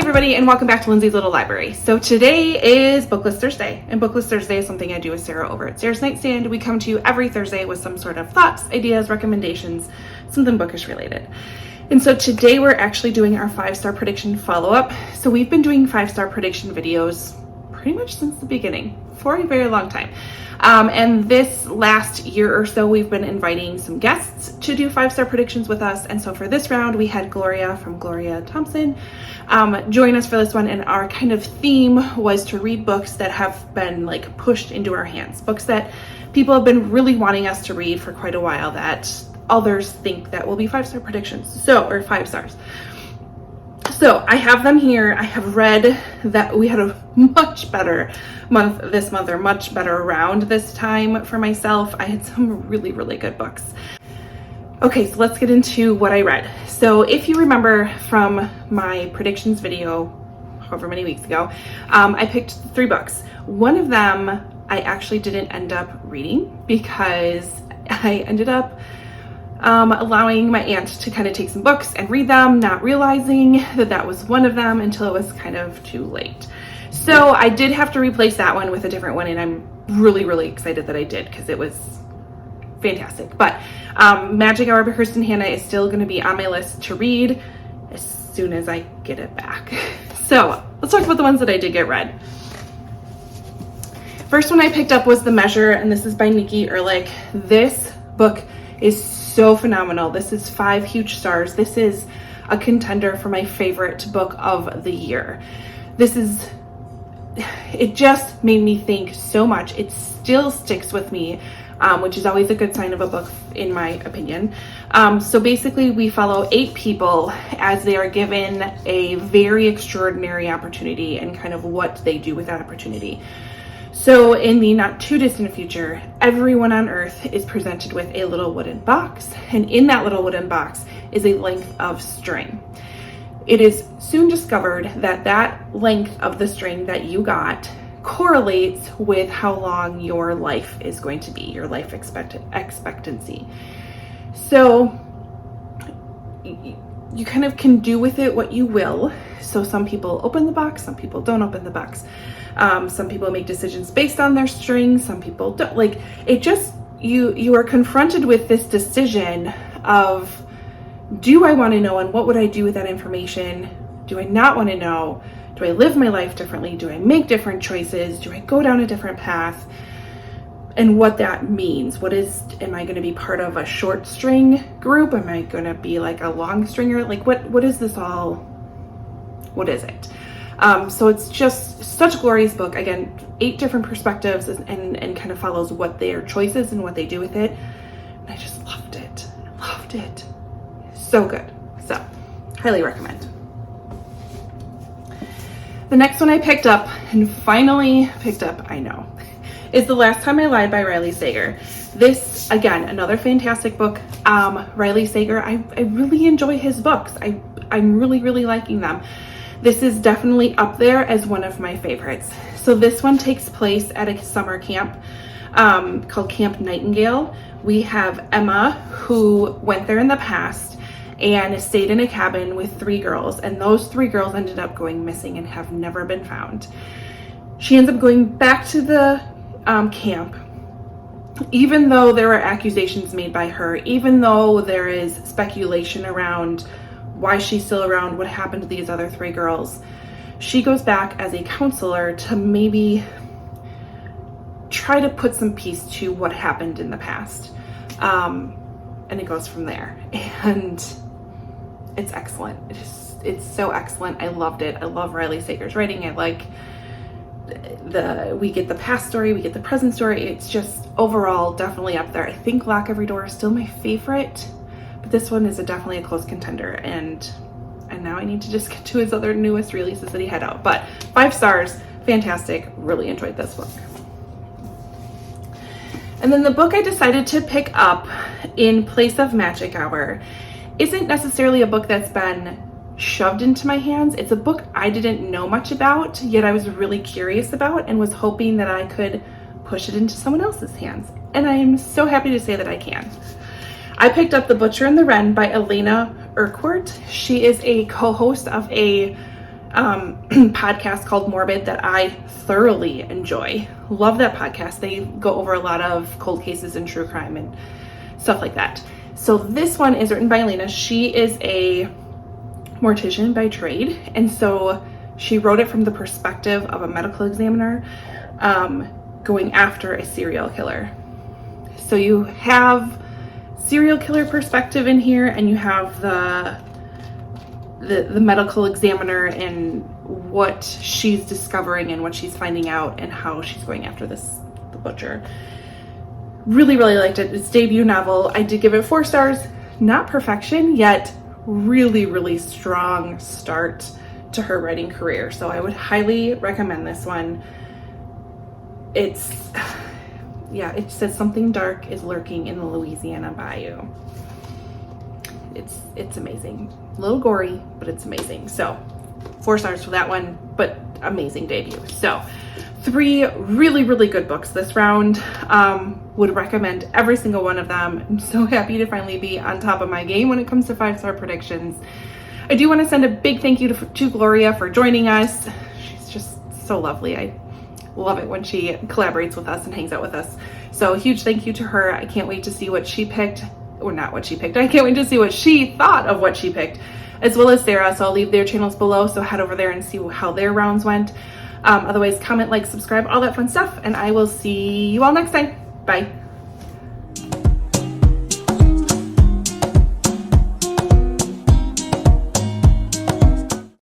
everybody, and welcome back to Lindsey's Little Library. So today is BookList Thursday, and BookList Thursday is something I do with Sarah over at Sarah's Nightstand. We come to you every Thursday with some sort of thoughts, ideas, recommendations, something bookish related. And so today we're actually doing our 5-star prediction follow-up. So we've been doing 5-star prediction videos pretty much since the beginning, for a very long time. And this last year or so, we've been inviting some guests to do 5-star predictions with us. And so for this round, we had Gloria from Gloria Thompson join us for this one. And our kind of theme was to read books that have been like pushed into our hands, books that people have been really wanting us to read for quite a while that others think that will be 5-star predictions. Or 5 stars. So I have them here. I have read that we had a much better month this month, or much better round this time for myself. I had some really, really good books. Okay, so let's get into what I read. So if you remember from my predictions video, however many weeks ago, I picked 3 books. One of them I actually didn't end up reading because I ended up allowing my aunt to kind of take some books and read them, not realizing that that was one of them until it was kind of too late. So I did have to replace that one with a different one, and I'm really, really excited that I did because it was fantastic. But Magic Hour by Kirsten Hanna is still going to be on my list to read as soon as I get it back. So let's talk about the ones that I did get read. First one I picked up was The Measure, and this is by Nikki Erlich. This book is so phenomenal. This is 5 huge stars. This is a contender for my favorite book of the year. It just made me think so much. It still sticks with me, which is always a good sign of a book, in my opinion. So basically we follow 8 people as they are given a very extraordinary opportunity and kind of what they do with that opportunity. So in the not too distant future, everyone on Earth is presented with a little wooden box, and in that little wooden box is a length of string. It is soon discovered that that length of the string that you got correlates with how long your life is going to be, your life expectancy. So you kind of can do with it what you will. So some people open the box, some people don't open the box. Some people make decisions based on their string, some people don't. Like, it just, you are confronted with this decision of, do I want to know, and what would I do with that information? Do I not want to know? Do I live my life differently? Do I make different choices? Do I go down a different path? And what that means. Am I going to be part of a short string group? Am I going to be like a long stringer? Like, what is this all? What is it? So it's just such a glorious book. Again, 8 different perspectives and kind of follows what their choices and what they do with it. And I just loved it. I loved it. So good. So highly recommend. The next one I picked up, and finally picked up, I know, is The Last Time I Lied by Riley Sager. This, again, another fantastic book. Riley Sager, I really enjoy his books. I'm really, really liking them. This is definitely up there as one of my favorites. So this one takes place at a summer camp called Camp Nightingale. We have Emma, who went there in the past and stayed in a cabin with 3 girls, and those 3 girls ended up going missing and have never been found. She ends up going back to the camp, even though there are accusations made by her, even though there is speculation around why she's still around, what happened to these other 3 girls. She goes back as a counselor to maybe try to put some peace to what happened in the past. And it goes from there. And it's excellent. It's so excellent. I loved it. I love Riley Sager's writing. I like we get the past story, we get the present story. It's just overall definitely up there. I think Lock Every Door is still my favorite, but this one is definitely a close contender, and now I need to just get to his other newest releases that he had out. But 5 stars, fantastic, really enjoyed this book. And then the book I decided to pick up in place of Magic Hour isn't necessarily a book that's been shoved into my hands. It's a book I didn't know much about, yet I was really curious about and was hoping that I could push it into someone else's hands. And I am so happy to say that I can. I picked up The Butcher and the Wren by Elena Urquhart. She is a co-host of a podcast called Morbid that I thoroughly enjoy. Love that podcast. They go over a lot of cold cases and true crime and stuff like that. So this one is written by Lena. She is a mortician by trade, and so she wrote it from the perspective of a medical examiner going after a serial killer. So you have serial killer perspective in here, and you have the medical examiner and what she's discovering and what she's finding out and how she's going after the butcher. Really, really liked it. It's debut novel. I did give it 4 stars. Not perfection, yet really, really strong start to her writing career. So I would highly recommend this one. It says something dark is lurking in the Louisiana bayou. It's amazing. A little gory, but it's amazing. So 4 stars for that one, but amazing debut. So 3 really, really good books this round. Would recommend every single one of them. I'm so happy to finally be on top of my game when it comes to 5-star predictions. I do want to send a big thank you to Gloria for joining us. She's just so lovely. I love it when she collaborates with us and hangs out with us. So a huge thank you to her. I can't wait to see what she picked, or not what she picked. I can't wait to see what she thought of what she picked, as well as Sarah. So I'll leave their channels below. So head over there and see how their rounds went. Otherwise, comment, like, subscribe, all that fun stuff. And I will see you all next time. Bye.